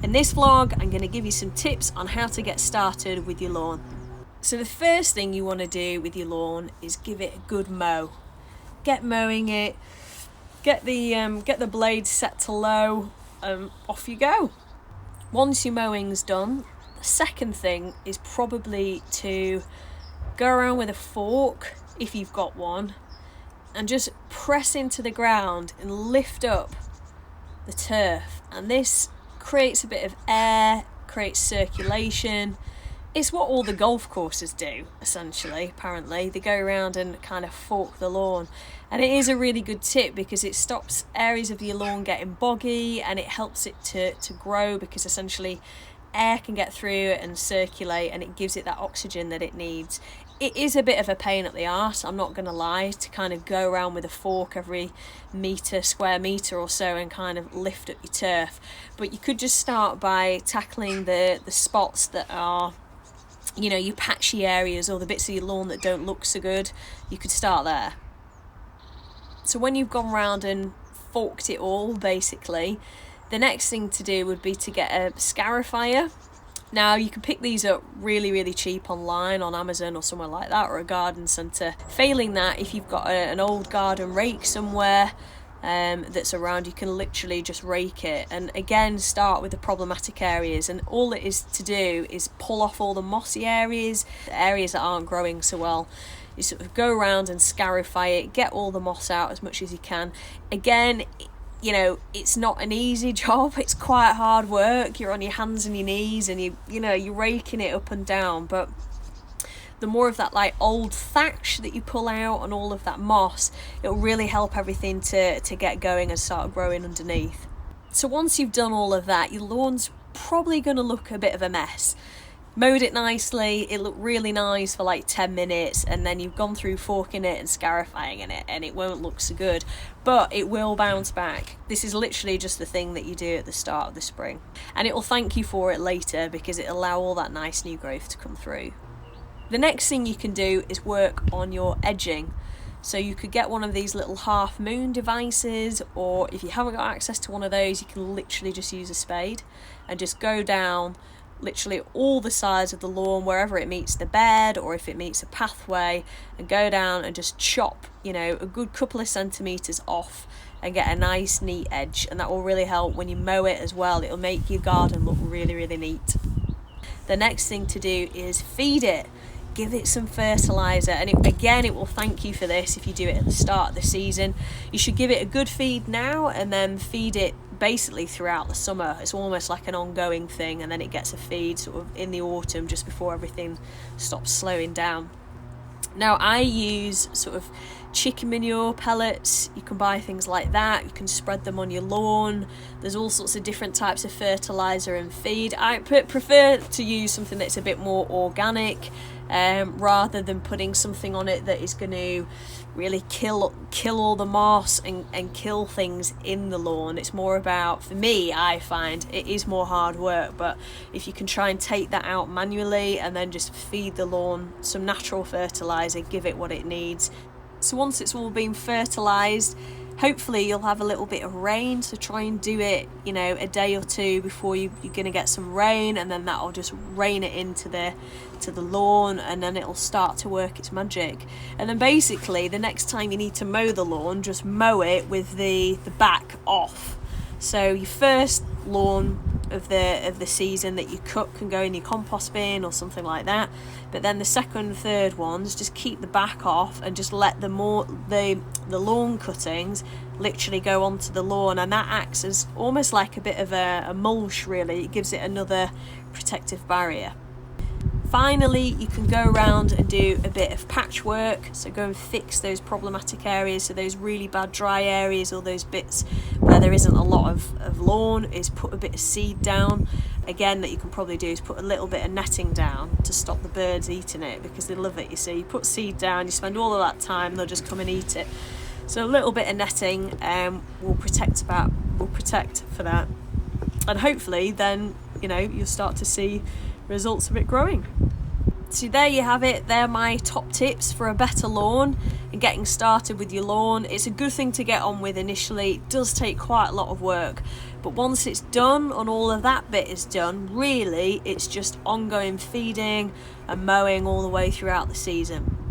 In this vlog, I'm going to give you some tips on how to get started with your lawn. So the first thing you want to do with your lawn is give it a good mow. Get mowing it, get the blades set to low, off you go. Once your mowing's done, the second thing is probably to go around with a fork, if you've got one, and just press into the ground and lift up the turf. And this creates a bit of air, creates circulation. It's what all the golf courses do, essentially, apparently. They go around and kind of fork the lawn. And it is a really good tip because it stops areas of your lawn getting boggy and it helps it to grow, because essentially air can get through and circulate and it gives it that oxygen that it needs. It is a bit of a pain up the arse, I'm not going to lie, to kind of go around with a fork every square metre or so and kind of lift up your turf. But you could just start by tackling the spots that are, you know, your patchy areas or the bits of your lawn that don't look so good. You could start there. So when you've gone round and forked it all, basically, the next thing to do would be to get a scarifier. Now, you can pick these up really, really cheap online on Amazon or somewhere like that, or a garden centre. Failing that, if you've got an old garden rake somewhere that's around, you can literally just rake it. And again, start with the problematic areas. And all it is to do is pull off all the mossy areas, the areas that aren't growing so well. You sort of go around and scarify it, get all the moss out as much as you can. Again, you know, it's not an easy job, it's quite hard work. You're on your hands and your knees and you're raking it up and down, but the more of that like old thatch that you pull out and all of that moss, it'll really help everything to get going and start growing underneath. So once you've done all of that, your lawn's probably going to look a bit of a mess. Mowed it nicely, it looked really nice for like 10 minutes, and then you've gone through forking it and scarifying it and it won't look so good, but it will bounce back. This is literally just the thing that you do at the start of the spring, and it will thank you for it later because it'll allow all that nice new growth to come through. The next thing you can do is work on your edging. So you could get one of these little half moon devices, or if you haven't got access to one of those, you can literally just use a spade and just go down literally all the sides of the lawn, wherever it meets the bed or if it meets a pathway, and go down and just chop, you know, a good couple of centimetres off and get a nice neat edge. And that will really help when you mow it as well. It'll make your garden look really, really neat. The next thing to do is feed it. Give it some fertiliser, and it will thank you for this if you do it at the start of the season. You should give it a good feed now and then feed it basically throughout the summer. It's almost like an ongoing thing, and then it gets a feed sort of in the autumn just before everything stops slowing down. Now, I use sort of chicken manure pellets. You can buy things like that. You can spread them on your lawn. There's all sorts of different types of fertiliser and feed. I prefer to use something that's a bit more organic, rather than putting something on it that is going to really kill all the moss and kill things in the lawn. It's more about, for me, I find it is more hard work, but if you can try and take that out manually and then just feed the lawn some natural fertiliser, give it what it needs. So once it's all been fertilised, hopefully you'll have a little bit of rain, so try and do it, you know, a day or two before you're going to get some rain, and then that'll just rain it into the lawn, and then it'll start to work its magic. And then basically the next time you need to mow the lawn, just mow it with the back off. So your first lawn of the season that you cut can go in your compost bin or something like that, but then the second and third ones, just keep the back off and just let the lawn cuttings literally go onto the lawn, and that acts as almost like a bit of a mulch, really. It gives it another protective barrier. Finally, you can go around and do a bit of patchwork, so go and fix those problematic areas, so those really bad dry areas or those bits where there isn't a lot of lawn, is put a bit of seed down. Again, that you can probably do is put a little bit of netting down to stop the birds eating it, because they love it, you see. You put seed down, you spend all of that time, they'll just come and eat it. So a little bit of netting will protect for that, and hopefully then, you know, you'll start to see results of it growing. So there you have it. They're my top tips for a better lawn. and getting started with your lawn. It's a good thing to get on with initially. It does take quite a lot of work, but once it's done and all of that bit is done, really it's just ongoing feeding and mowing all the way throughout the season.